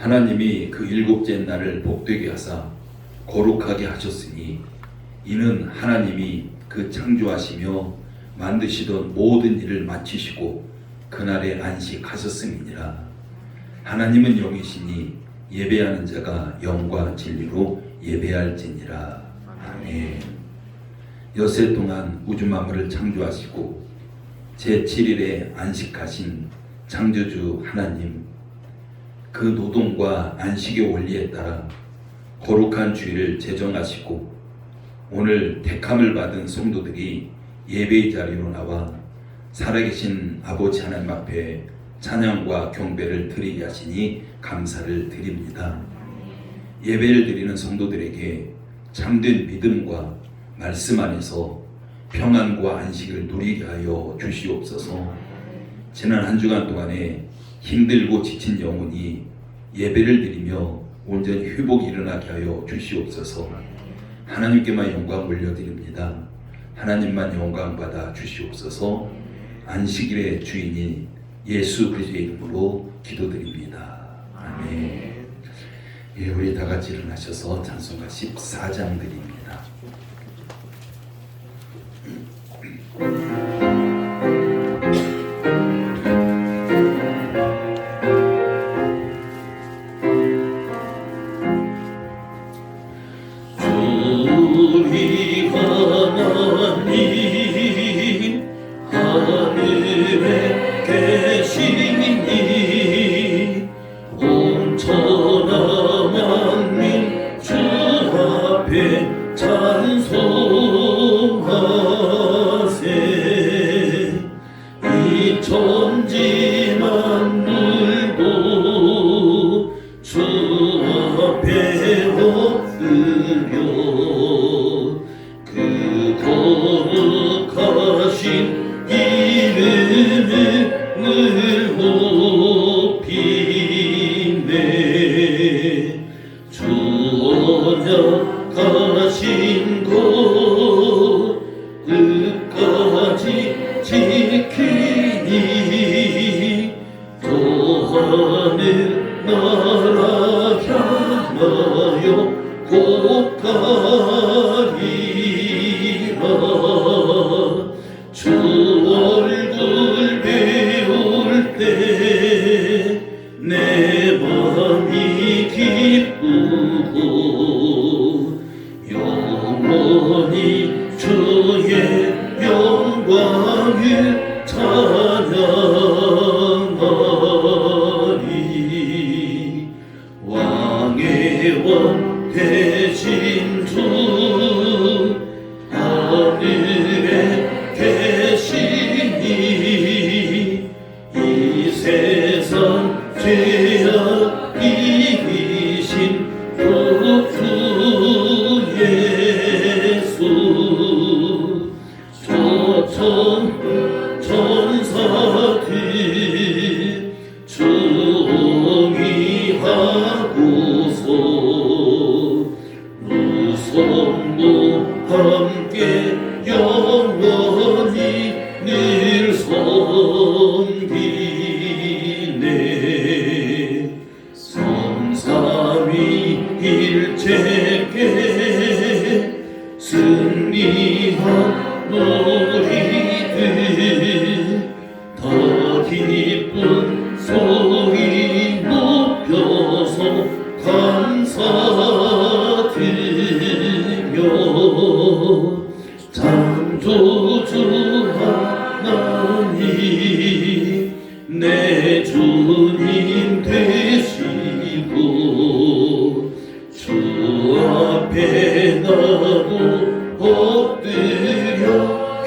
하나님이 그 일곱째 날을 복되게 하사 거룩하게 하셨으니 이는 하나님이 그 창조하시며 만드시던 모든 일을 마치시고 그날에 안식하셨음이니라. 하나님은 영이시니 예배하는 자가 영과 진리로 예배할지니라. 아멘. 여세 동안 우주 만물을 창조하시고 제7일에 안식하신 창조주 하나님, 그 노동과 안식의 원리에 따라 거룩한 주일을 제정하시고 오늘 택함을 받은 성도들이 예배의 자리로 나와 살아계신 아버지 하나님 앞에 찬양과 경배를 드리게 하시니 감사를 드립니다. 예배를 드리는 성도들에게 참된 믿음과 말씀 안에서 평안과 안식을 누리게 하여 주시옵소서. 지난 한 주간 동안에 힘들고 지친 영혼이 예배를 드리며 온전히 회복이 일어나게 하여 주시옵소서. 하나님께만 영광 올려드립니다. 하나님만 영광 받아 주시옵소서. 안식일의 주인인 예수 그리스도의 이름으로 기도드립니다. 아멘. 예, 우리 다 같이 일어나셔서 찬송가 14장 드립니다. 우리 하나님 하늘에 계시니 온 천하 만민 주 앞에 찬송하세. 이 천지 만물도 주 앞에 엎드려 그 거룩하신 이름을 높이네. 주 언약하신 것 끝까지 지키니 또 하늘 나라 향하여 곧 가리라. 주 얼굴 배울 때 내 마음이 기쁘고 영원히 주의 영광을 찬양하리. 왕의 왕 되신 주 하늘에 계시니 이 세상 죄악 이기신 그 주 예수. 저 천사들 정의하고서 무성도 함께 영원히 늘 섬기네. 성삼위일체께 승리한 너희들 더 기쁜 소리 높여서 감사드려. 창조주 하나님 내 주님 되시고 주 앞에 나도 엎드려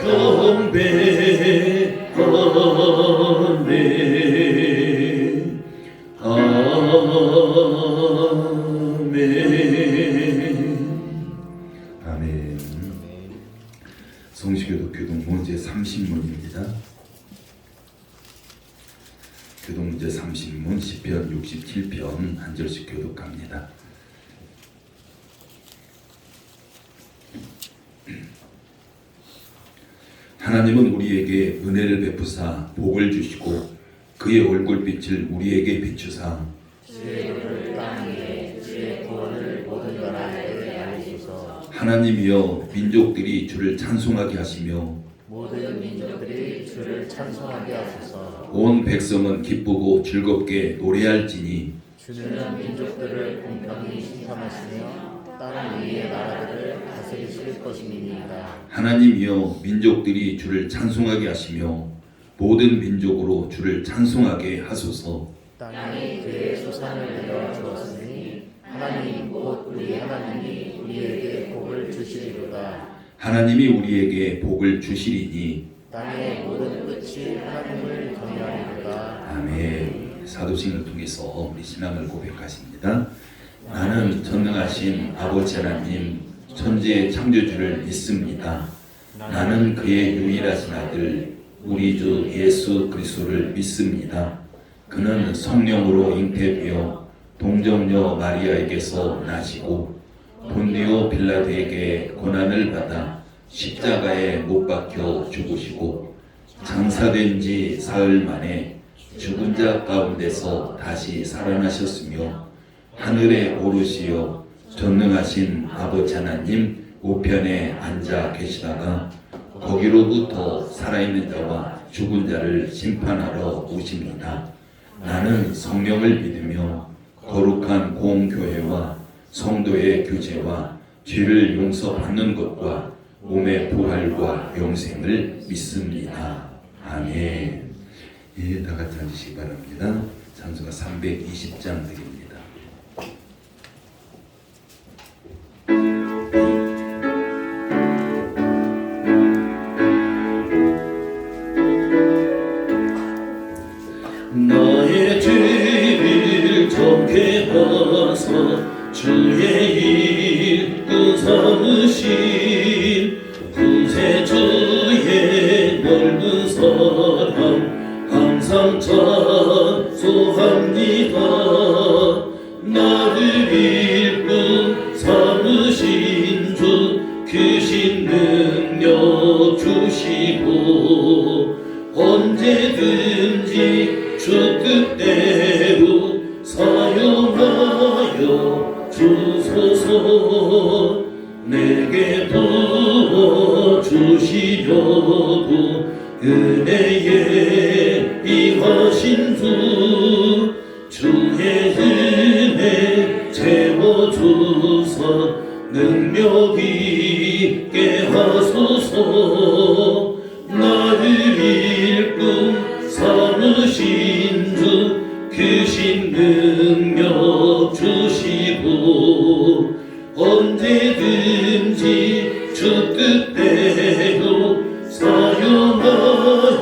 경배하네. 아멘. 아멘. 성시교독 교동문제 30문입니다. 교동문제 30문 10편 67편 한 절씩 교독합니다. 하나님은 우리에게 은혜를 베푸사 복을 주시고 그의 얼굴빛을 우리에게 비추사 하나님이여 민족들이 주를 찬송하게 하시며 모든 민족들이 주를 찬송하게 하소서. 온 백성은 기쁘고 즐겁게 노래할지니 주는 민족들을 공평히 심판하시며 땅 위의 나라들을 다스리실 것입니다. 하나님이여 민족들이 주를 찬송하게 하시며 모든 민족으로 주를 찬송하게 하소서. 땅이 그의 수산을 내어 주었으니 하나님 곧 우리 하나님이 우리에게 복을 주시리로다. 하나님이 우리에게 복을 주시리니 땅의 모든 끝이 하나님을 경외하리로다. 아멘. 사도신을 통해서 우리 신앙을 고백하십니다. 나는 전능하신 아버지 하나님 천지의 창조주를 믿습니다. 나는 그의 유일하신 아들 우리 주 예수 그리스도를 믿습니다. 그는 성령으로 잉태되어 동정녀 마리아에게서 나시고 본디오 빌라도에게 고난을 받아 십자가에 못 박혀 죽으시고 장사된 지 사흘 만에 죽은 자 가운데서 다시 살아나셨으며 하늘에 오르시어 전능하신 아버지 하나님 우편에 앉아 계시다가 거기로부터 살아있는 자와 죽은 자를 심판하러 오십니다. 나는 성령을 믿으며 거룩한 공교회와 성도의 교제와 죄를 용서받는 것과 몸의 부활과 영생을 믿습니다. 아멘. 예, 다 같이 앉으시기 바랍니다. 찬송가 320장 드립니다. 나의 죄를 정케하사 주의 일꾼 삼으신 구세주의 넓은 사랑 항상 찬송합니다. 나를 일꾼 삼으신 주 크신 능력 주시고 언제든지 주 뜻대로 사용하여 주소서. 내게 부어주시려고 은혜에 임하신 주 주의 은혜 채워주사 능력 있게 하소서. 나를 일꾼 삼으신 주 크신 능력 주시고 언제든지 주 뜻대로 사용하여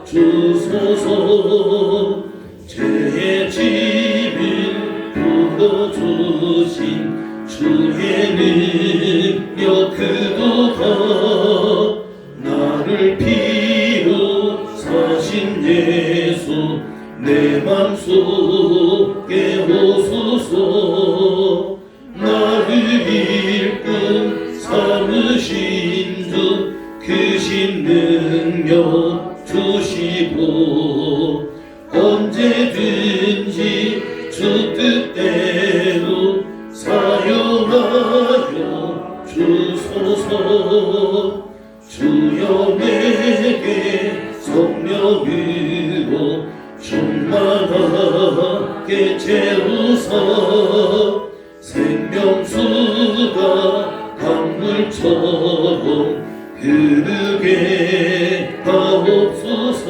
주소서. 죄의 짐을 풀어주신 주의 능력 그도다. 나를 피로 사신 예수 내 맘속에 오소서. 나를 일꾼 삼으신 주 크신 능력 주시고 언제든지 주 뜻대로 사용하여 주소서. 주여 내게 성령으로 충만하게 채우사 생명수가 강물처럼 흐르게 하옵소서.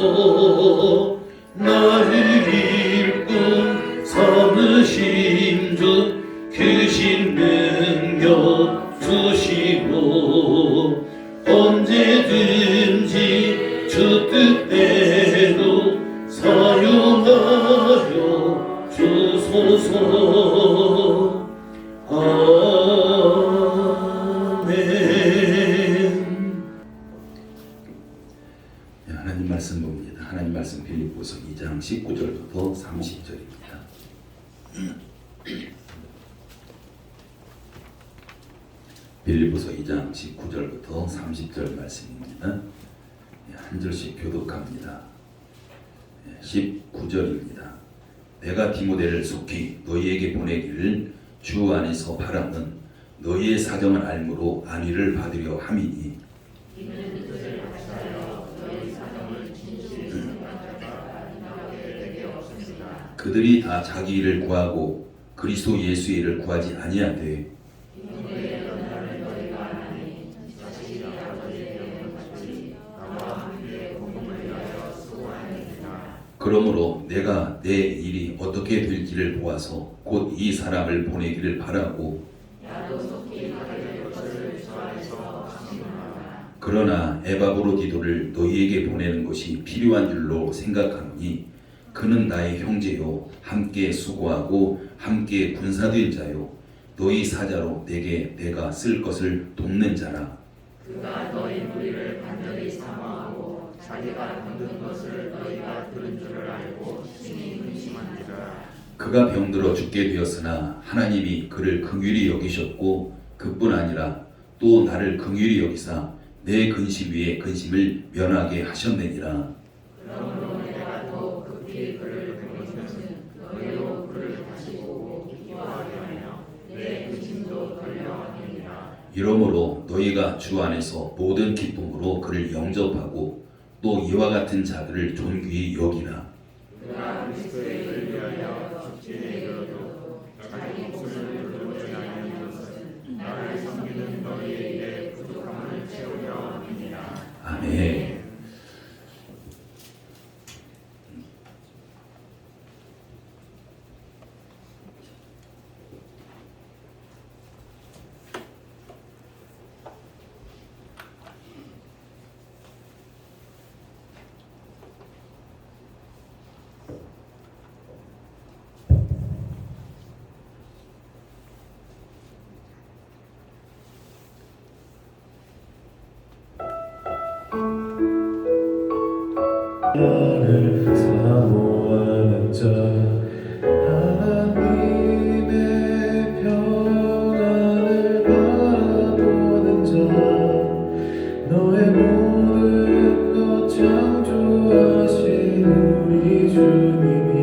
나를 일꾼 삼으신 주 크신 능력 주시고 언제든지 주 뜻대로 사용하여 주소서. 아멘. 하나님 말씀 봅니다. 하나님 말씀 빌립보서 2장 19절부터 30절입니다. 빌립보서 2장 19절부터 30절 말씀입니다. 한 절씩 교독합니다. 19절입니다. 내가 디모데를 속히 너희에게 보내기를 주 안에서 바라는 너희의 사정을 알므로 안위를 받으려 함이니 그들이 다 자기 일을 구하고 그리스도 예수의 일을 구하지 아니하되 그러므로 내가 내 일이 어떻게 될지를 보아서 곧 이 사람을 보내기를 바라고 그러나 에바브로디도를 너희에게 보내는 것이 필요한 줄로 생각하노니 그는 나의 형제요 함께 수고하고 함께 군사된 자요 너희 사자로 내가 쓸 것을 돕는 자라. 그가 너희 무리를 간절히 사모하고 자기가 만든 것을 너희가 들은 줄을 알고 심히 근심한지라. 그가 병들어 죽게 되었으나 하나님이 그를 긍휼히 여기셨고 그뿐 아니라 또 나를 긍휼히 여기사 내 근심 위에 근심을 면하게 하셨느니라. 그러므로 내가 더 급히 그를 보내는 너희로 그를 다시 보고 기뻐하게 하며 내 근심도 덜려하느니라. 이러므로 너희가 주 안에서 모든 기쁨으로 그를 영접하고 또 이와 같은 자들을 존귀히 여기라. 그가 그리스도의 일을 위하여 죽지에 이르러도 자기 목숨을 돌보지 아니하는 것은 나를 섬기는 너희의 일에 부족함을 채우려 함이니라. 아멘. 나를 사모하는 자 하나님의 평안을 바라보는 자 너의 모든 것 창조하신 우리 주님이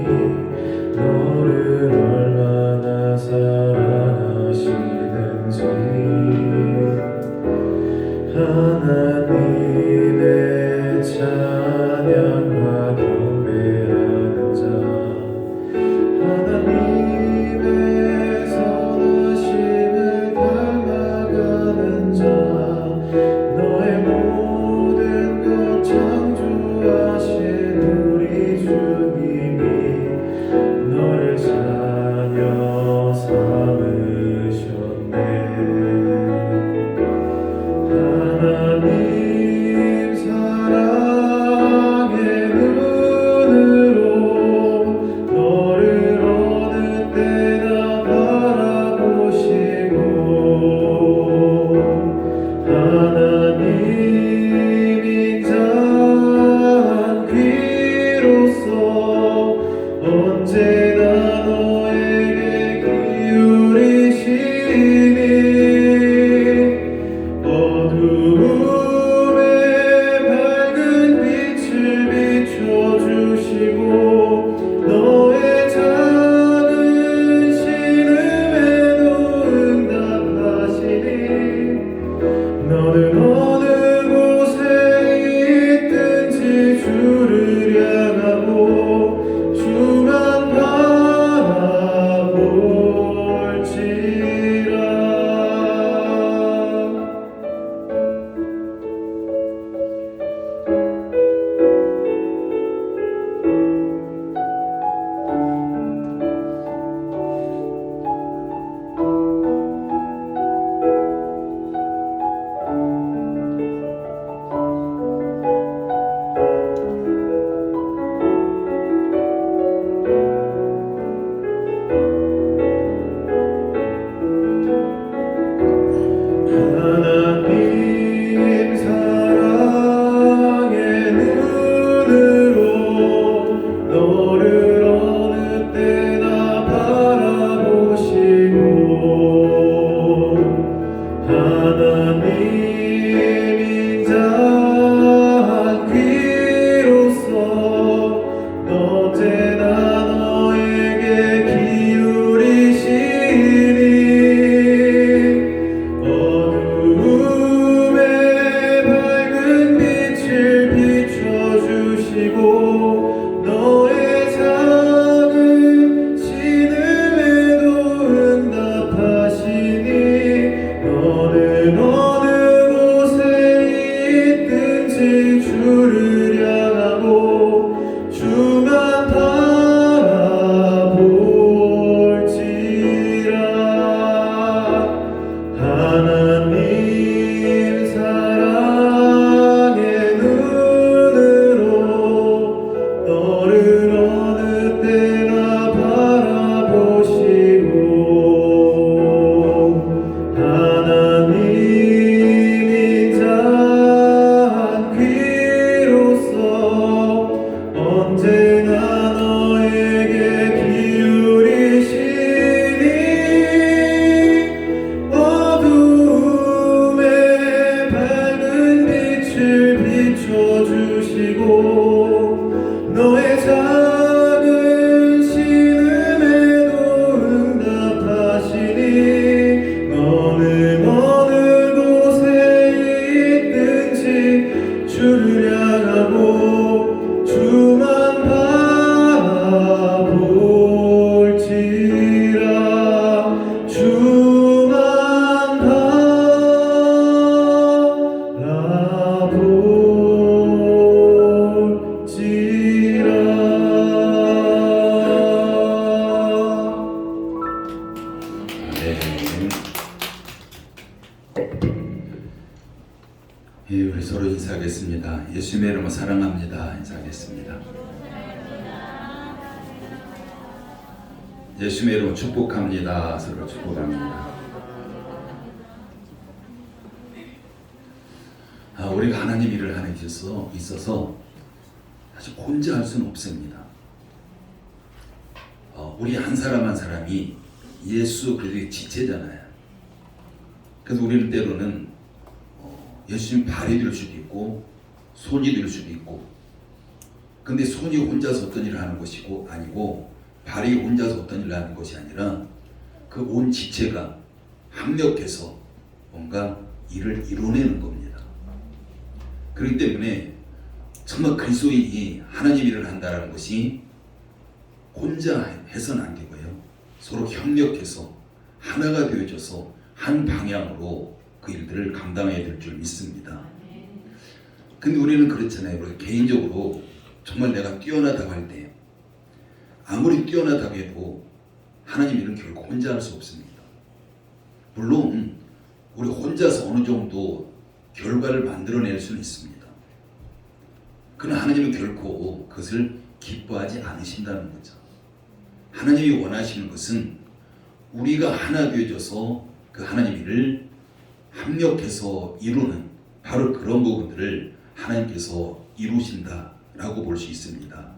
너를 얼마나 사랑하시는지 하나님의 찬양과 경배하는 자 하나님의 선하심을 닮아가는 자 너의 모든 것 창조하신 우리 주님이 너를 자녀 삼으셨네. 하나님 사랑의 눈으로 너를 어느 때나 바라보시고 하나님 인자한 귀로서 언제나 너에게 기울이시니 어두움에 밝은 빛을 비춰주시고 너의 작은 신음에도 응답하시니 너는 어느 예, 우리 서로 인사하겠습니다. 예수님의 이름으로 사랑합니다. 인사하겠습니다. 예수님의 이름으로 축복합니다. 서로 축복합니다. 우리가 하나님 일을 하는 데 있어서 사실 혼자 할 수는 없습니다. 우리 한 사람 한 사람이 예수 그리스도의 지체잖아요. 그래서 우리는 때로는 예수님 발이 될 수도 있고 손이 될 수도 있고, 근데 손이 혼자서 어떤 일을 하는 것이고 아니고 발이 혼자서 어떤 일을 하는 것이 아니라 그 온 지체가 합력해서 뭔가 일을 이뤄내는 겁니다. 그렇기 때문에 정말 그리스도인이 하나님 일을 한다는 것이 혼자 해서는 안 되고요. 서로 협력해서 하나가 되어져서 한 방향으로 그 일들을 감당해야 될 줄 믿습니다. 근데 우리는 그렇잖아요. 우리 개인적으로 정말 내가 뛰어나다고 할 때 아무리 뛰어나다고 해도 하나님 일은 결코 혼자 할 수 없습니다. 물론 우리 혼자서 어느 정도 결과를 만들어낼 수는 있습니다. 그러나 하나님은 결코 그것을 기뻐하지 않으신다는 거죠. 하나님이 원하시는 것은 우리가 하나 되어져서 그 하나님 일을 합력해서 이루는 바로 그런 부분들을 하나님께서 이루신다라고 볼 수 있습니다.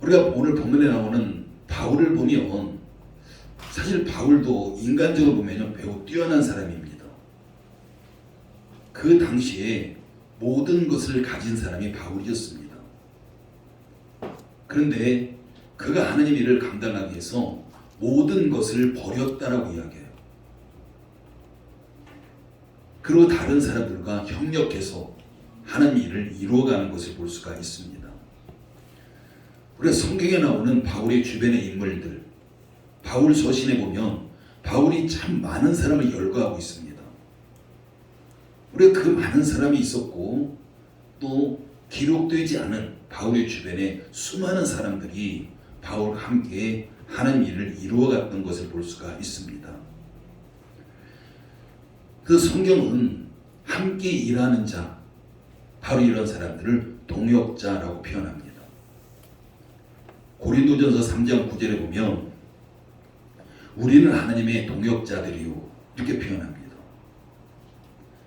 우리가 오늘 본문에 나오는 바울을 보면 사실 바울도 인간적으로 보면 매우 뛰어난 사람입니다. 그 당시에 모든 것을 가진 사람이 바울이었습니다. 그런데 그가 하나님 일을 감당하기 위해서 모든 것을 버렸다라고 이야기해요. 그리고 다른 사람들과 협력해서 하나님 일을 이루어가는 것을 볼 수가 있습니다. 우리가 성경에 나오는 바울의 주변의 인물들, 바울 서신에 보면 바울이 참 많은 사람을 열거하고 있습니다. 우리가 그 많은 사람이 있었고 또 기록되지 않은 바울의 주변에 수많은 사람들이 바울과 함께 하나님 일을 이루어갔던 것을 볼 수가 있습니다. 그 성경은 함께 일하는 자, 바로 이런 사람들을 동역자라고 표현합니다. 고린도전서 3장 9절에 보면 우리는 하나님의 동역자들이요 이렇게 표현합니다.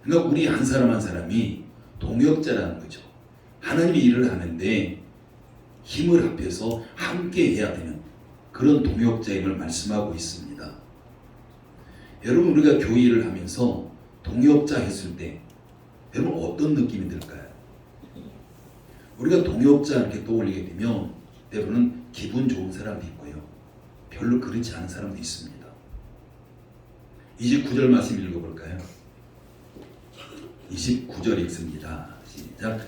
그러니까 우리 한 사람 한 사람이 동역자라는 거죠. 하나님이 일을 하는데 힘을 합해서 함께 해야 되는 그런 동역자임을 말씀하고 있습니다. 여러분, 우리가 교회 일을 하면서 동역자 했을 때 여러분 어떤 느낌이 들까요? 우리가 동역자 이렇게 떠올리게 되면 때로는 기분 좋은 사람도 있고요, 별로 그렇지 않은 사람도 있습니다. 29절 말씀 읽어볼까요? 29절 읽습니다. 시작.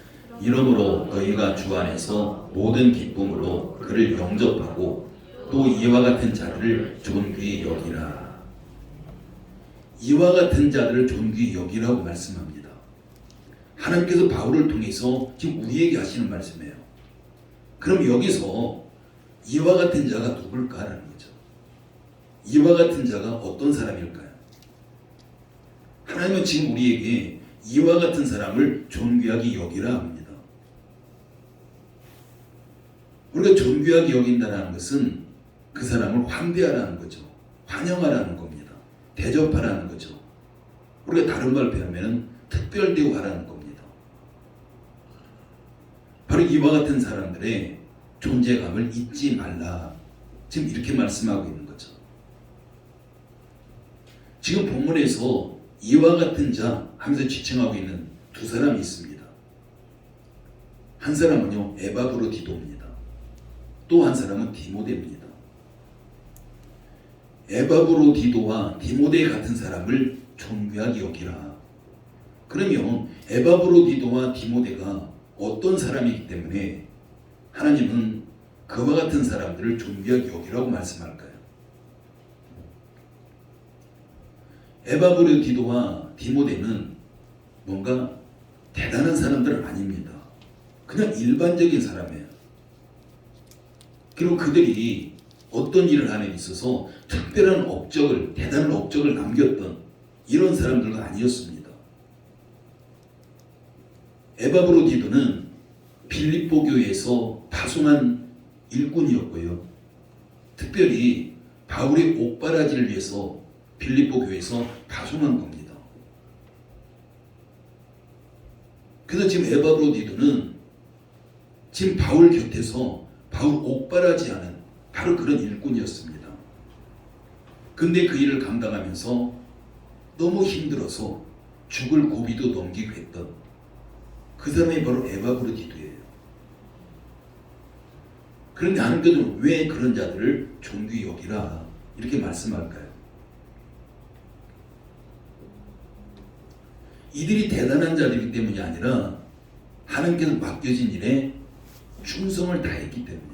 이러므로 너희가 주 안에서 모든 기쁨으로 그를 영접하고 또 이와 같은 자들을 존귀히 여기라. 이와 같은 자들을 존귀히 여기라고 말씀합니다. 하나님께서 바울을 통해서 지금 우리에게 하시는 말씀이에요. 그럼 여기서 이와 같은 자가 누굴까라는 거죠. 이와 같은 자가 어떤 사람일까요? 하나님은 지금 우리에게 이와 같은 사람을 존귀하게 여기라 합니다. 우리가 존귀하게 여긴다는 것은 그 사람을 환대하라는 거죠. 환영하라는 겁니다. 대접하라는 거죠. 우리가 다른 말로 표현하면 특별 대우하라는 겁니다. 바로 이와 같은 사람들의 존재감을 잊지 말라. 지금 이렇게 말씀하고 있는 거죠. 지금 본문에서 이와 같은 자 하면서 지칭하고 있는 두 사람이 있습니다. 한 사람은요 에바브로디도입니다. 또 한 사람은 디모데입니다. 에바브로디도와 디모데 같은 사람을 존귀하게 여기라. 그러면 에바브로디도와 디모데가 어떤 사람이기 때문에 하나님은 그와 같은 사람들을 존귀하게 여기라고 말씀할까요? 에바브로디도와 디모데는 뭔가 대단한 사람들은 아닙니다. 그냥 일반적인 사람이에요. 그리고 그들이 어떤 일을 하는 데 있어서 특별한 업적을, 대단한 업적을 남겼던 이런 사람들은 아니었습니다. 에바브로디도는 빌립보 교회에서 파송한 일꾼이었고요. 특별히 바울의 옥바라지를 위해서 빌립보 교회에서 파송한 겁니다. 그래서 지금 에바브로디도는 지금 바울 곁에서 바울 옥바라지하는 바로 그런 일꾼이었습니다. 근데 그 일을 감당하면서 너무 힘들어서 죽을 고비도 넘기고 했던 그 사람이 바로 에바브로디도예요. 그런데 하나님께서는 왜 그런 자들을 존귀히 여기라 이렇게 말씀할까요? 이들이 대단한 자들이기 때문이 아니라 하나님께서 맡겨진 일에 충성을 다했기 때문에,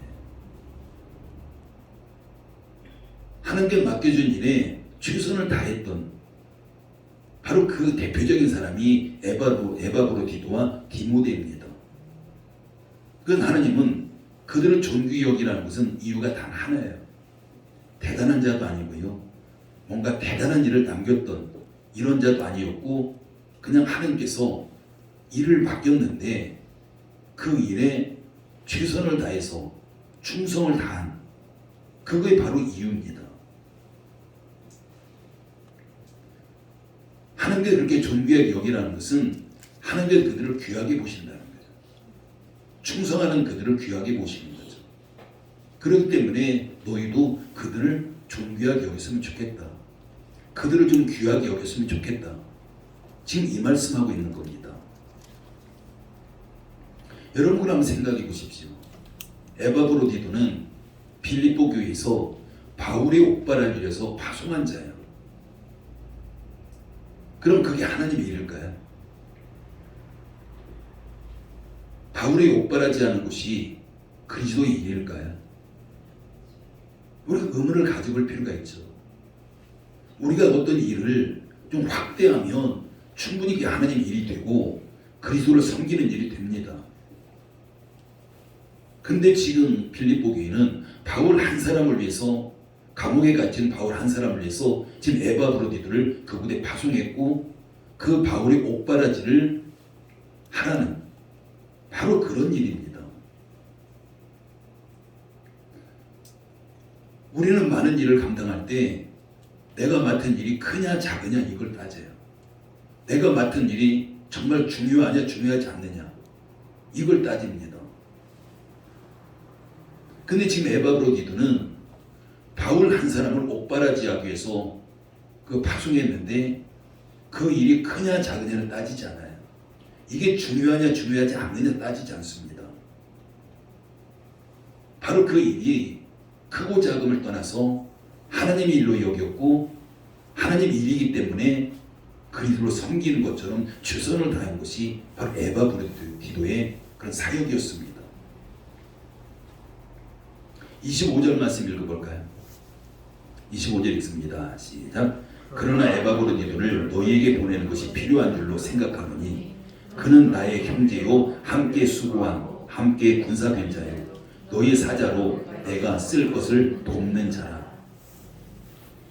하나님께 맡겨진 일에 최선을 다했던 바로 그 대표적인 사람이 에바브로디도와 디모데입니다. 그 하나님은 그들을 존귀히 여기라는 것은 이유가 단 하나예요. 대단한 자도 아니고요, 뭔가 대단한 일을 남겼던 이런 자도 아니었고, 그냥 하나님께서 일을 맡겼는데 그 일에 최선을 다해서 충성을 다한, 그게 바로 이유입니다. 하나님께서 그렇게 존귀하게 여기라는 것은 하나님께서 그들을 귀하게 보신다는 거죠. 충성하는 그들을 귀하게 보시는 거죠. 그렇기 때문에 너희도 그들을 존귀하게 여겼으면 좋겠다. 그들을 좀 귀하게 여겼으면 좋겠다. 지금 이 말씀하고 있는 겁니다. 여러분 한번 생각해 보십시오. 에바브로디도는 빌립보 교회에서 바울의 옥바라를 위해서 파송한 자예요. 그럼 그게 하나님의 일일까요? 바울의 옥바라지 하는 곳이 그리스도의 일일까요? 우리가 의문을 가져볼 필요가 있죠. 우리가 어떤 일을 좀 확대하면 충분히 그게 하나님의 일이 되고 그리스도를 섬기는 일이 됩니다. 근데 지금 빌립보 교회는 바울 한 사람을 위해서, 감옥에 갇힌 바울 한 사람을 위해서 지금 에바브로디도를 그곳에 파송했고, 그 바울의 옥바라지를 하라는 바로 그런 일입니다. 우리는 많은 일을 감당할 때 내가 맡은 일이 크냐 작으냐 이걸 따져요. 내가 맡은 일이 정말 중요하냐 중요하지 않느냐 이걸 따집니다. 근데 지금 에바브로디도는 바울 한 사람을 옥바라지하기 위해서 그 파송했는데 그 일이 크냐 작으냐를 따지지 않아요. 이게 중요하냐 중요하지 않느냐 따지지 않습니다. 바로 그 일이 크고 작음을 떠나서 하나님의 일로 여겼고 하나님 일이기 때문에 그리스도로 섬기는 것처럼 최선을 다한 것이 바로 에바브로디도의 그런 사역이었습니다. 25절 말씀 읽어볼까요? 25절 읽습니다. 시작. 그러나 에바브로디도를 너희에게 보내는 것이 필요한 줄로 생각하노니 그는 나의 형제요 함께 수고한 함께 군사된 자요 너희 사자로 내가 쓸 것을 돕는 자라.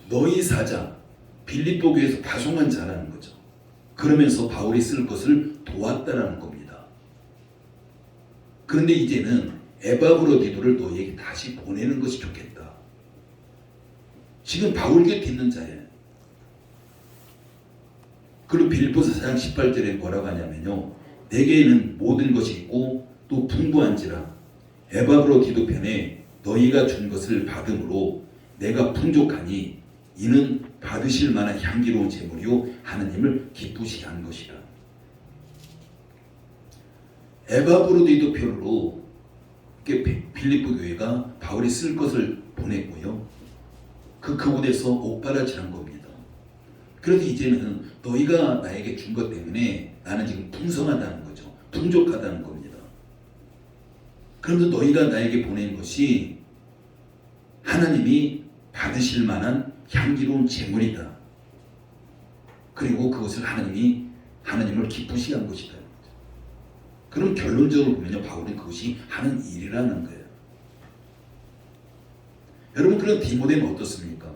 너희 사자, 빌립보 교회에서 파송한 자라는 거죠. 그러면서 바울이 쓸 것을 도왔다라는 겁니다. 그런데 이제는 에바브로디도를 너희에게 다시 보내는 것이 좋겠다. 지금 바울 곁에 있는 자예요. 그리고 빌립보서 4장 18절에 뭐라고 하냐면요, 내게는 모든 것이 있고 또 풍부한지라 에바브로디도 편에 너희가 준 것을 받음으로 내가 풍족하니 이는 받으실 만한 향기로운 제물이요 하나님을 기쁘시게 한 것이라. 에바브로디도 편으로 빌립보 교회가 바울이 쓸 것을 보냈고요, 그곳에서 옥바라지한 겁니다. 그래서 이제는 너희가 나에게 준 것 때문에 나는 지금 풍성하다는 거죠. 풍족하다는 겁니다. 그런데 너희가 나에게 보낸 것이 하나님이 받으실 만한 향기로운 제물이다. 그리고 그것을 하나님을 기쁘시게 한 것이다. 그럼 결론적으로 보면요, 바울은 그것이 하는 일이라는 거예요. 여러분, 그런 디모데는 어떻습니까?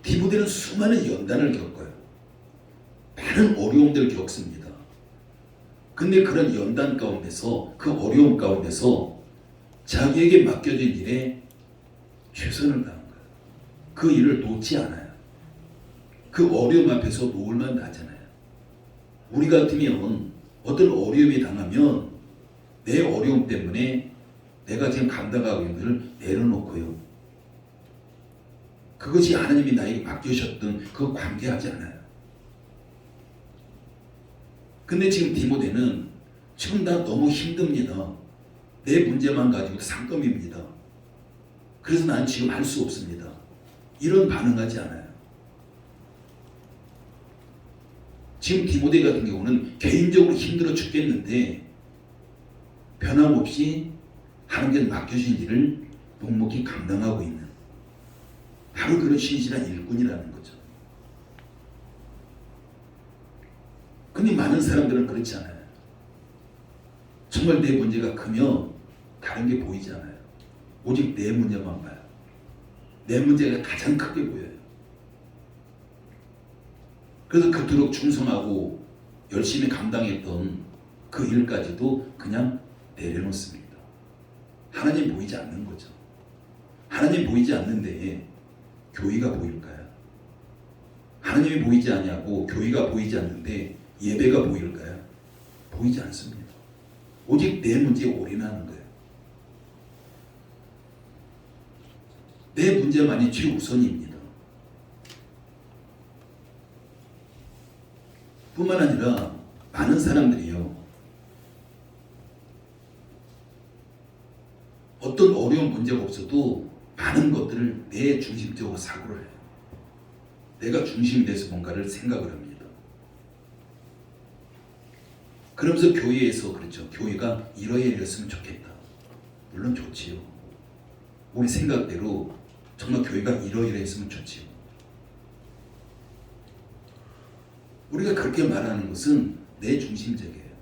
디모데는 수많은 연단을 겪어요. 많은 어려움들을 겪습니다. 근데 그런 연단 가운데서 그 어려움 가운데서 자기에게 맡겨진 일에 최선을 다한 거예요. 그 일을 놓지 않아요. 그 어려움 앞에서 놓을만 나잖아요. 우리 같으면 어떤 어려움이 당하면 내 어려움 때문에 내가 지금 감당하고 있는 일을 내려놓고요. 그것이 하나님이 나에게 맡기셨던 그 관계하지 않아요. 근데 지금 디모데는 지금 나 너무 힘듭니다. 내 문제만 가지고 상금입니다. 그래서 난 지금 할 수 없습니다. 이런 반응하지 않아요. 지금 디모데 같은 경우는 개인적으로 힘들어 죽겠는데 변함없이 하나님께 맡겨진 일을 묵묵히 감당하고 있는 바로 그런 신실한 일꾼이라는 거죠. 근데 많은 사람들은 그렇지 않아요. 정말 내 문제가 크면 다른 게 보이지 않아요. 오직 내 문제만 봐요. 내 문제가 가장 크게 보여요. 그래서 그토록 충성하고 열심히 감당했던 그 일까지도 그냥 내려놓습니다. 하나님 보이지 않는 거죠. 하나님 보이지 않는데 교회가 보일까요? 하나님이 보이지 않냐고 교회가 보이지 않는데 예배가 보일까요? 보이지 않습니다. 오직 내 문제에 올인하는 거예요. 내 문제만이 최우선입니다. 뿐만 아니라 많은 사람들이요, 어떤 어려운 문제가 없어도 많은 것들을 내 중심적으로 사고를 해요. 내가 중심이 돼서 뭔가를 생각을 합니다. 그러면서 교회에서 그렇죠. 교회가 이러이러했으면 좋겠다. 물론 좋지요. 우리 생각대로 정말 교회가 이러이러했으면 좋지요. 우리가 그렇게 말하는 것은 내 중심적이에요.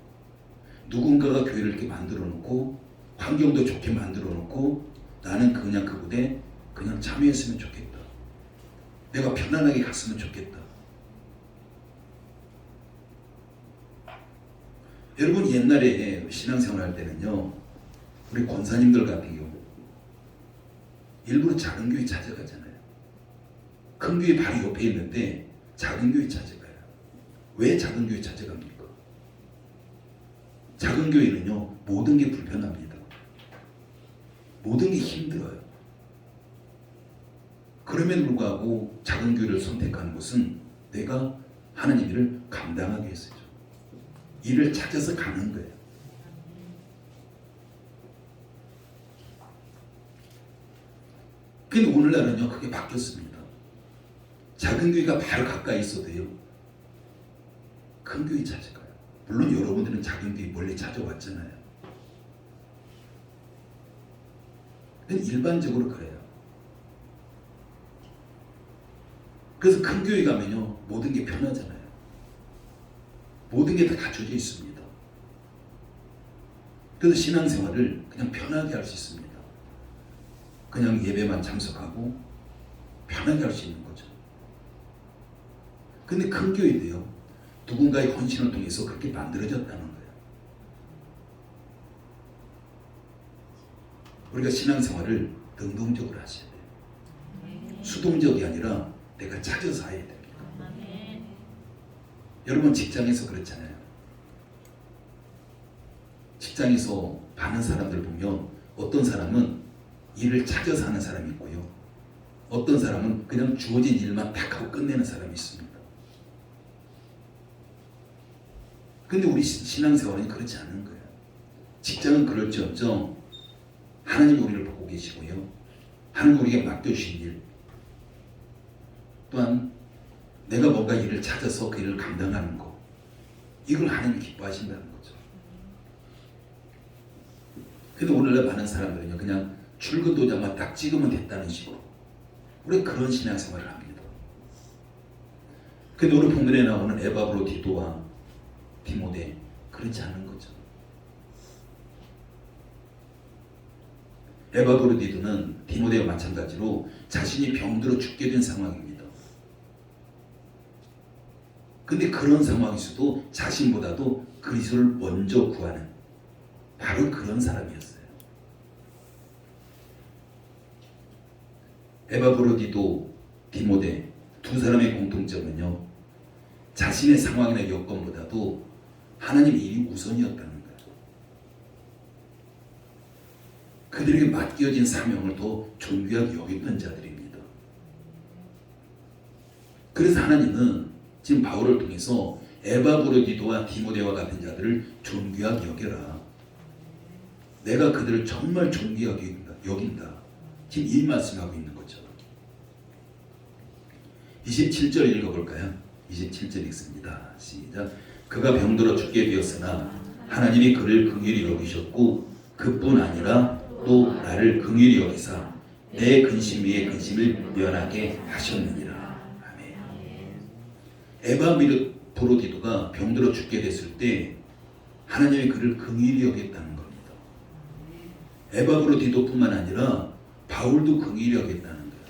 누군가가 교회를 이렇게 만들어 놓고 환경도 좋게 만들어 놓고 나는 그냥 그곳에 그냥 참여했으면 좋겠다. 내가 편안하게 갔으면 좋겠다. 여러분 옛날에 신앙생활 할 때는요, 우리 권사님들 같은 경우 일부러 작은 교회 찾아가잖아요. 큰 교회 바로 옆에 있는데 작은 교회 찾아가요. 왜 작은 교회 찾아갑니까? 작은 교회는요, 모든 게 불편합니다. 모든 게 힘들어요. 그럼에도 불구하고 작은 교회를 선택하는 것은 내가 하나님 일을 감당하기 위해서죠. 일을 찾아서 가는 거예요. 근데 오늘날은요, 그게 바뀌었습니다. 작은 교회가 바로 가까이 있어도요, 큰 교회 찾아가요. 물론 여러분들은 작은 교회 멀리 찾아왔잖아요. 근데 일반적으로 그래요. 그래서 큰 교회 가면요, 모든 게 편하잖아요. 모든 게 다 갖춰져 있습니다. 그래서 신앙생활을 그냥 편하게 할 수 있습니다. 그냥 예배만 참석하고 편하게 할 수 있는 거죠. 근데 큰 교회도요, 누군가의 헌신을 통해서 그렇게 만들어졌다는 거예요. 우리가 신앙생활을 능동적으로 하셔야 돼요. 수동적이 아니라 내가 찾아서 해야 됩니다. 여러분 직장에서 그렇잖아요. 직장에서 많은 사람들 보면 어떤 사람은 일을 찾아서 하는 사람이 있고요. 어떤 사람은 그냥 주어진 일만 딱 하고 끝내는 사람이 있습니다. 근데 우리 신앙생활은 그렇지 않은 거예요. 직장은 그럴지언정 하나님 우리를 보고 계시고요. 하나님 우리에게 맡겨주신 일, 또한 내가 뭔가 일을 찾아서 그 일을 감당하는 거, 이걸 하나님이 기뻐하신다는 거죠. 근데 오늘날 많은 사람들은요, 그냥 출근 도장만 딱 찍으면 됐다는 식으로 우리 그런 신앙생활을 합니다. 근데 오늘 본문에 나오는 에바브로디도와 디모데 그렇지 않은 거죠. 에바브로디도는 디모데와 마찬가지로 자신이 병들어 죽게 된 상황입니다. 근데 그런 상황에서도 자신보다도 그리스도를 먼저 구하는 바로 그런 사람이었어요. 에바브로디도 디모데 두 사람의 공통점은요, 자신의 상황이나 여건보다도 하나님의 일이 우선이었다는 거예요. 그들에게 맡겨진 사명을 더 존귀하게 여겼던 자들입니다. 그래서 하나님은 지금 바울을 통해서 에바브로디도와 디모데와 같은 자들을 존귀하게 여겨라. 내가 그들을 정말 존귀하게 여긴다. 지금 이 말씀하고 있는 거죠. 27절 읽어볼까요? 27절 읽습니다. 시작. 그가 병들어 죽게 되었으나 하나님이 그를 긍휼히 여기셨고 그뿐 아니라 또 나를 긍휼히 여기사 내 근심 위에 근심을 면하게 하셨느니라. 아멘. 에바브로디도가 병들어 죽게 됐을 때 하나님이 그를 긍휼히 여겼다는 겁니다. 에바브로디도뿐만 아니라 바울도 긍휼히 여겼다는 거예요.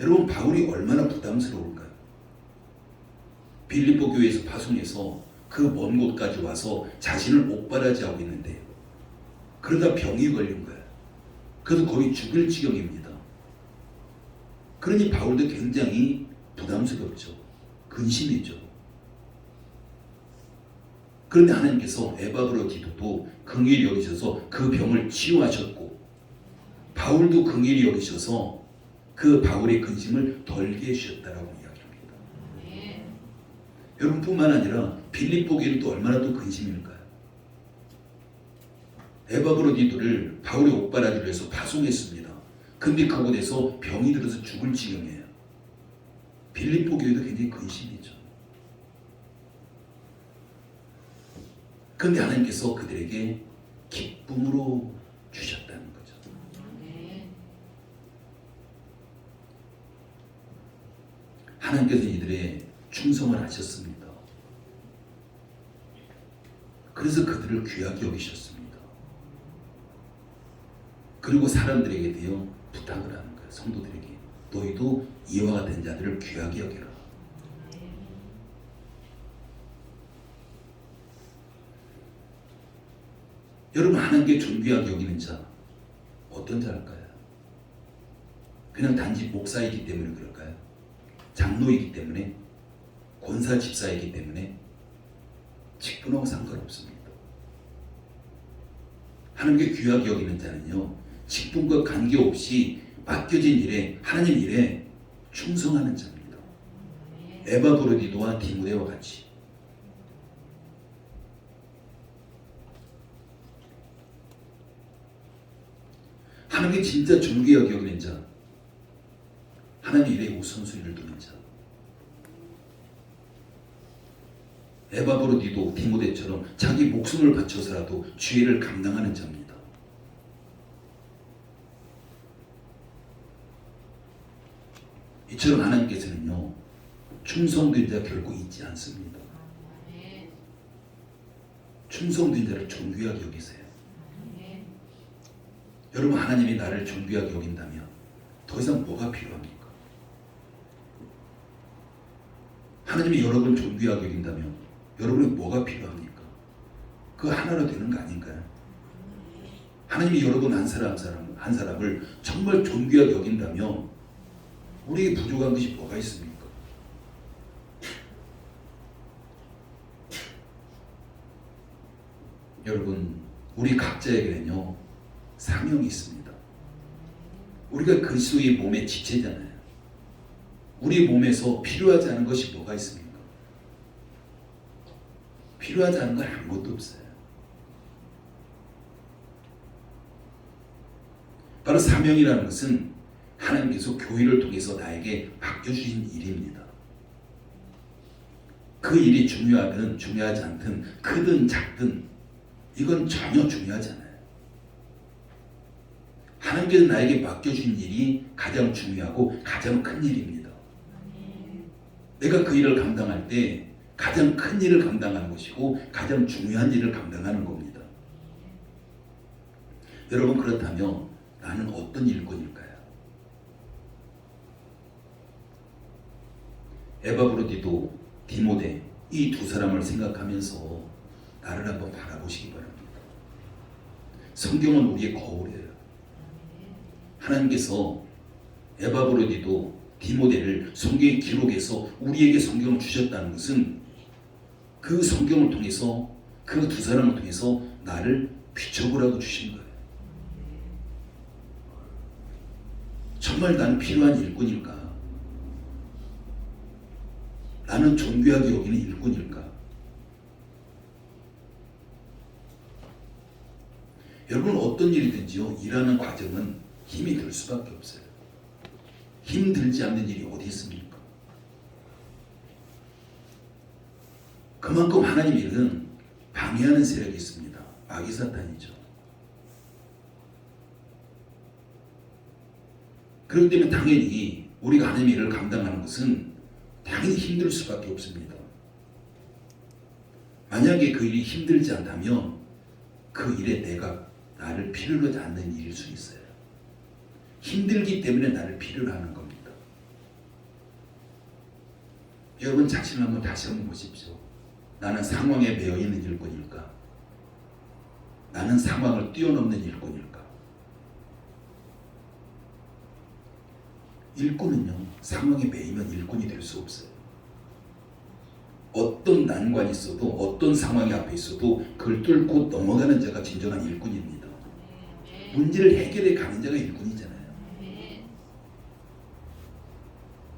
여러분, 바울이 얼마나 부담스러울까요? 빌립보 교회에서 파송해서 그 먼 곳까지 와서 자신을 옥바라지하고 있는데 그러다 병이 걸린 거예요. 그래서 거의 죽을 지경입니다. 그러니 바울도 굉장히 부담스럽죠. 근심이죠. 그런데 하나님께서 에바브로디도도 긍휼히 여기셔서 그 병을 치유하셨고 바울도 긍휼히 여기셔서 그 바울의 근심을 덜게 해주셨다라고 이야기합니다. 여러분뿐만 아니라 빌립보 교회는 또 얼마나 또 근심일까요? 에바브로디도를 바울의 옥바라지로 해서 파송했습니다. 근데 그곳에서 병이 들어서 죽을 지경이에요. 빌립보 교회도 굉장히 근심이죠. 그런데 하나님께서 그들에게 기쁨으로 주셨다는 거죠. 하나님께서 이들의 충성을 하셨습니다. 그래서 그들을 귀하게 여기셨습니다. 그리고 사람들에게 대해 부탁을 하는 거예요. 성도들에게 너희도 이와 같은 자들을 귀하게 여겨라. 여러분, 하나님께 존귀하게 여기는 자 어떤 자일까요? 그냥 단지 목사이기 때문에 그럴까요? 장로이기 때문에? 권사 집사이기 때문에? 직분하고 상관없습니다. 하나님께 귀하게 여기는 자는요, 직분과 관계없이 맡겨진 일에, 하나님 일에 충성하는 자입니다. 에바브로디도와 디모데와 같이. 하나님께 진짜 존귀하게 여기는 자, 하나님 일에 우선순위를 두는 자. 에바브로디도 디모데처럼 자기 목숨을 바쳐서라도 주의를 감당하는 자입니다. 이처럼 하나님께서는요, 충성된 자 결코 잊지 않습니다. 충성된 자를 존귀하게 여기세요. 여러분, 하나님이 나를 존귀하게 여긴다면 더 이상 뭐가 필요합니까? 하나님이 여러분 존귀하게 여긴다면 여러분이 뭐가 필요합니까? 그 하나로 되는 거 아닌가요? 하나님이 여러분 한 사람을 정말 존귀하게 여긴다면 우리에게 부족한 것이 뭐가 있습니까? 여러분, 우리 각자에게는요, 사명이 있습니다. 우리가 그리스도의 몸의 지체잖아요. 우리 몸에서 필요하지 않은 것이 뭐가 있습니까? 필요하지 않은 건 아무것도 없어요. 바로 사명이라는 것은 하나님께서 교회를 통해서 나에게 맡겨주신 일입니다. 그 일이 중요하든 중요하지 않든 크든 작든 이건 전혀 중요하지 않아요. 하나님께서 나에게 맡겨주신 일이 가장 중요하고 가장 큰 일입니다. 내가 그 일을 감당할 때 가장 큰 일을 감당하는 것이고 가장 중요한 일을 감당하는 겁니다. 여러분, 그렇다면 나는 어떤 일꾼일까요? 에바브로디도 디모데 이 두 사람을 생각하면서 나를 한번 바라보시기 바랍니다. 성경은 우리의 거울이에요. 하나님께서 에바브로디도 디모데를 성경의 기록해서 우리에게 성경을 주셨다는 것은 그 성경을 통해서 그 두 사람을 통해서 나를 비춰보라고 주신 거예요. 정말 나는 필요한 일꾼일까? 나는 존귀하게 여기는 일꾼일까? 여러분 어떤 일이든지요 일하는 과정은 힘이 들 수밖에 없어요. 힘들지 않는 일이 어디 있습니까? 그만큼 하나님 일은 방해하는 세력이 있습니다. 마귀 사탄이죠. 그렇기 때문에 당연히 우리가 하나님 일을 감당하는 것은 당연히 힘들 수밖에 없습니다. 만약에 그 일이 힘들지 않다면 그 일에 내가 나를 필요로 하지 않는 일일 수 있어요. 힘들기 때문에 나를 필요로 하는 겁니다. 여러분 자신을 한번 다시 한번 보십시오. 나는 상황에 매여 있는 일꾼일까? 나는 상황을 뛰어넘는 일꾼일까? 일꾼은요 상황에 매이면 일꾼이 될 수 없어요. 어떤 난관이 있어도 어떤 상황이 앞에 있어도 그걸 뚫고 넘어가는 자가 진정한 일꾼입니다. 문제를 해결해 가는 자가 일꾼이잖아요.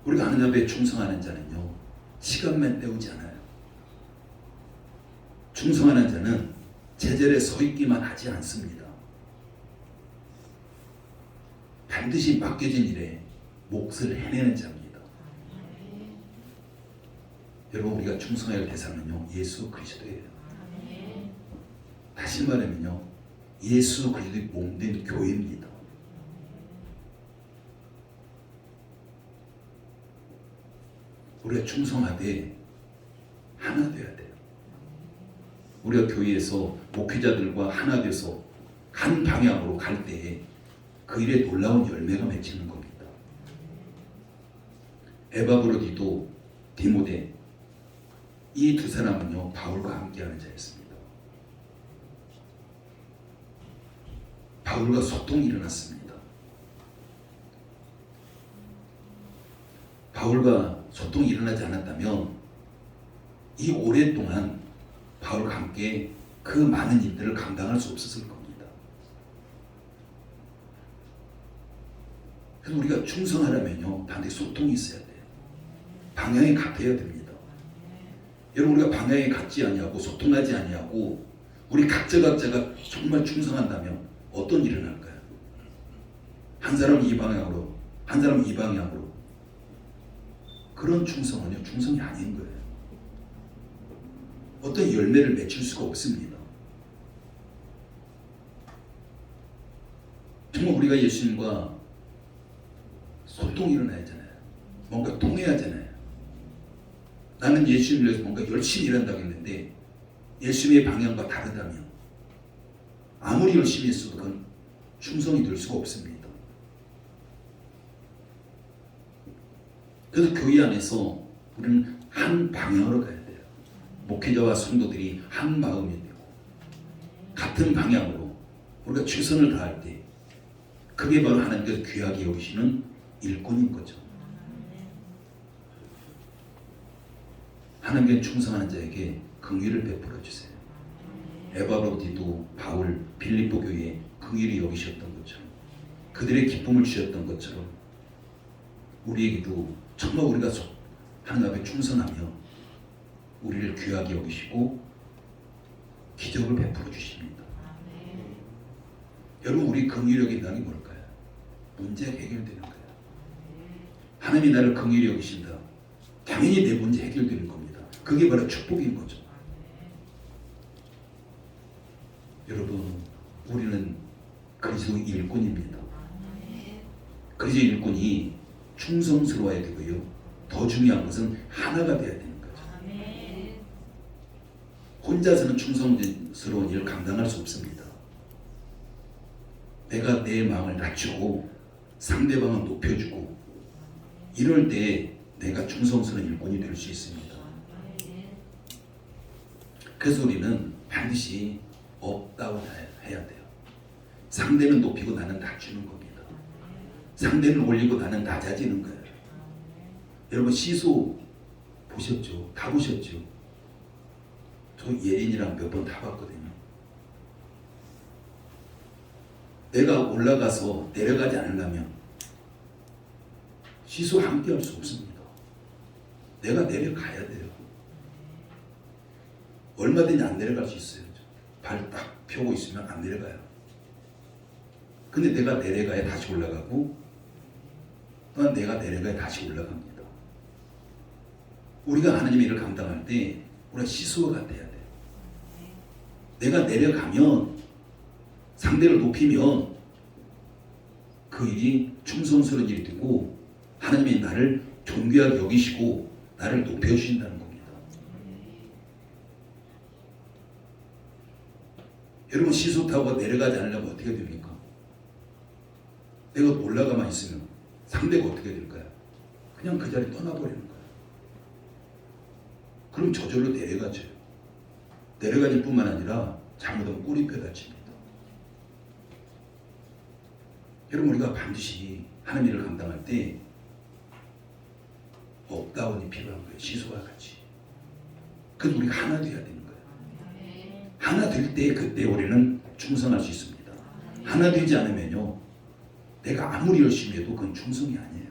우리가 하나님 앞에 충성하는 자는요 시간만 때우지 않아요. 충성하는 자는 제자리에 서 있기만 하지 않습니다. 반드시 맡겨진 일에 몫을 해내는 자입니다. 여러분 우리가 충성해야 할 대상은요 예수 그리스도예요. 다시 말하면요 예수 그리스도의 몸된 교회입니다. 우리가 충성하되 하나 되어야 돼요. 우리가 교회에서 목회자들과 하나 돼서 한 방향으로 갈 때에 그 일에 놀라운 열매가 맺히는 겁니다. 에바브로디도 디모데 이 두 사람은요 바울과 함께하는 자였습니다. 바울과 소통이 일어났습니다. 바울과 소통이 일어나지 않았다면 이 오랫동안 바울과 함께 그 많은 일들을 감당할 수 없었을 겁니다. 그래서 우리가 충성하려면요 반드시 소통이 있어야 돼요. 방향이 같아야 됩니다. 여러분 우리가 방향이 같지 아니하고 소통하지 아니하고 우리 각자가 정말 충성한다면 어떤 일이 날까요? 한 사람은 이 방향으로 한 사람은 이 방향으로 그런 충성은요 충성이 아닌 거예요. 어떤 열매를 맺힐 수가 없습니다. 정말 우리가 예수님과 소통이 일어나야 하잖아요. 뭔가 통해야 하잖아요. 나는 예수님을 위해서 뭔가 열심히 일한다고 했는데 예수님의 방향과 다르다면 아무리 열심히 했어도 그건 충성이 될 수가 없습니다. 그래서 교회 안에서 우리는 한 방향으로 가야 돼요. 목회자와 성도들이 한 마음이 되고 같은 방향으로 우리가 최선을 다할 때 그게 바로 하나님께서 귀하게 여기시는 일꾼인 거죠. 하나님께 충성하는 자에게 긍휼을 베풀어 주세요. 에바브로디도 바울 빌립보 교회에 긍휼히 여기셨던 것처럼 그들의 기쁨을 주셨던 것처럼 우리에게도 정말 우리가 하나님 앞에 충성하며 우리를 귀하게 여기시고 기적을 베풀어 주십니다. 여러분 우리 긍휼히 여긴다는 게 뭘까요? 문제가 해결되는 거예요. 하나님이 나를 긍휼히 여기신다. 당연히 내 문제 해결되는 겁니다. 그게 바로 축복인 거죠. 여러분 우리는 그리스도 일꾼입니다. 그리스도 일꾼이 충성스러워야 되고요. 더 중요한 것은 하나가 되어야 되는 거죠. 혼자서는 충성스러운 일을 감당할 수 없습니다. 내가 내 마음을 낮추고 상대방을 높여주고 이럴 때 내가 충성스러운 일꾼이 될 수 있습니다. 그래서 우리는 반드시 업다운 해야 돼요. 상대는 높이고 나는 낮추는 겁니다. 상대는 올리고 나는 낮아지는 거예요. 여러분 시소 보셨죠? 다 보셨죠? 저 예린이랑 몇 번 다 봤거든요. 내가 올라가서 내려가지 않으려면 시소 함께 할 수 없습니다. 내가 내려가야 돼요. 얼마든지 안 내려갈 수 있어요. 발 딱 펴고 있으면 안 내려가요. 근데 내가 내려가야 다시 올라가고 또한 내가 내려가야 다시 올라갑니다. 우리가 하나님의 일을 감당할 때 우리가 시소가 돼야 돼요. 내가 내려가면 상대를 높이면 그 일이 충성스러운 일이 되고 하나님이 나를 존귀하게 여기시고 나를 높여주신다는 겁니다. 여러분 시소 타고 내려가지 않으려면 어떻게 됩니까? 내가 올라가만 있으면 상대가 어떻게 될까요? 그냥 그 자리 떠나버리는 거예요. 그럼 저절로 내려가죠. 내려가질 뿐만 아니라 잘못하면 꼬리뼈 다칩니다. 여러분 우리가 반드시 하나님의 일을 감당할 때 업다운이 필요한 거예요. 시소와 같이. 그래서 우리가 하나 돼야 되는 거예요. 하나 될 때 그때 우리는 충성할 수 있습니다. 하나 되지 않으면요 내가 아무리 열심히 해도 그건 충성이 아니에요.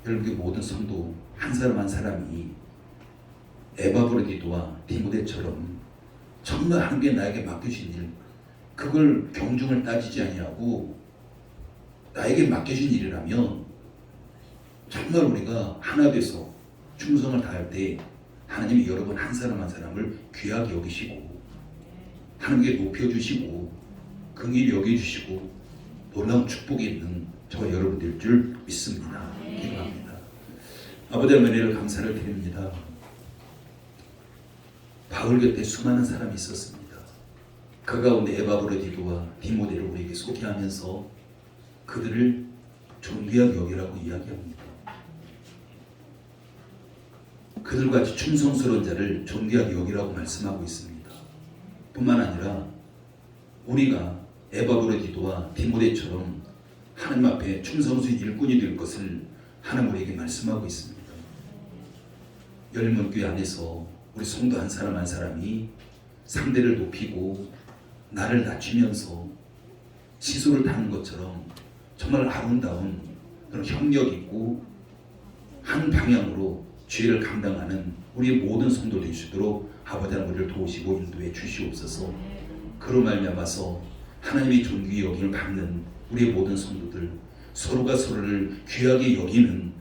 여러분 모든 성도 한 사람 한 사람이 에바브로디도와 디모데처럼 정말 하나님께 나에게 맡겨진 일 그걸 경중을 따지지 아니하고 나에게 맡겨진 일이라면 정말 우리가 하나 돼서 충성을 다할 때 하나님이 여러분 한 사람 한 사람을 귀하게 여기시고 하나님께 높여주시고 긍휼히 여겨주시고 놀라운 축복이 있는 저와 여러분들 줄 믿습니다. 기도합니다. 아버지의 은혜를 감사를 드립니다. 바울 곁에 수많은 사람이 있었습니다. 그 가운데 에바브로디도와 디모데를 우리에게 소개하면서 그들을 존귀하게 여기라고 이야기합니다. 그들같이 충성스러운 자를 존귀하게 여기라고 말씀하고 있습니다. 뿐만 아니라 우리가 에바브로디도와 디모데처럼 하나님 앞에 충성스러운 일꾼이 될 것을 하나님 우리에게 말씀하고 있습니다. 열문교회 안에서 우리 성도 한 사람 한 사람이 상대를 높이고 나를 낮추면서 시소를 타는 것처럼 정말 아름다운 그런 협력 있고 한 방향으로 죄를 감당하는 우리의 모든 성도 될 수 있도록 아버지 하나님 우리를 도우시고 인도해 주시옵소서. 그로 말미암아서 하나님의 존귀 여김을 받는 우리의 모든 성도들 서로가 서로를 귀하게 여기는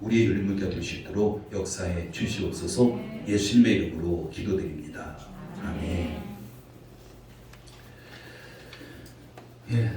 우리의 열무가 될 수 있도록 역사해 주시옵소서. 예수님의 이름으로 기도드립니다. 아멘. 예.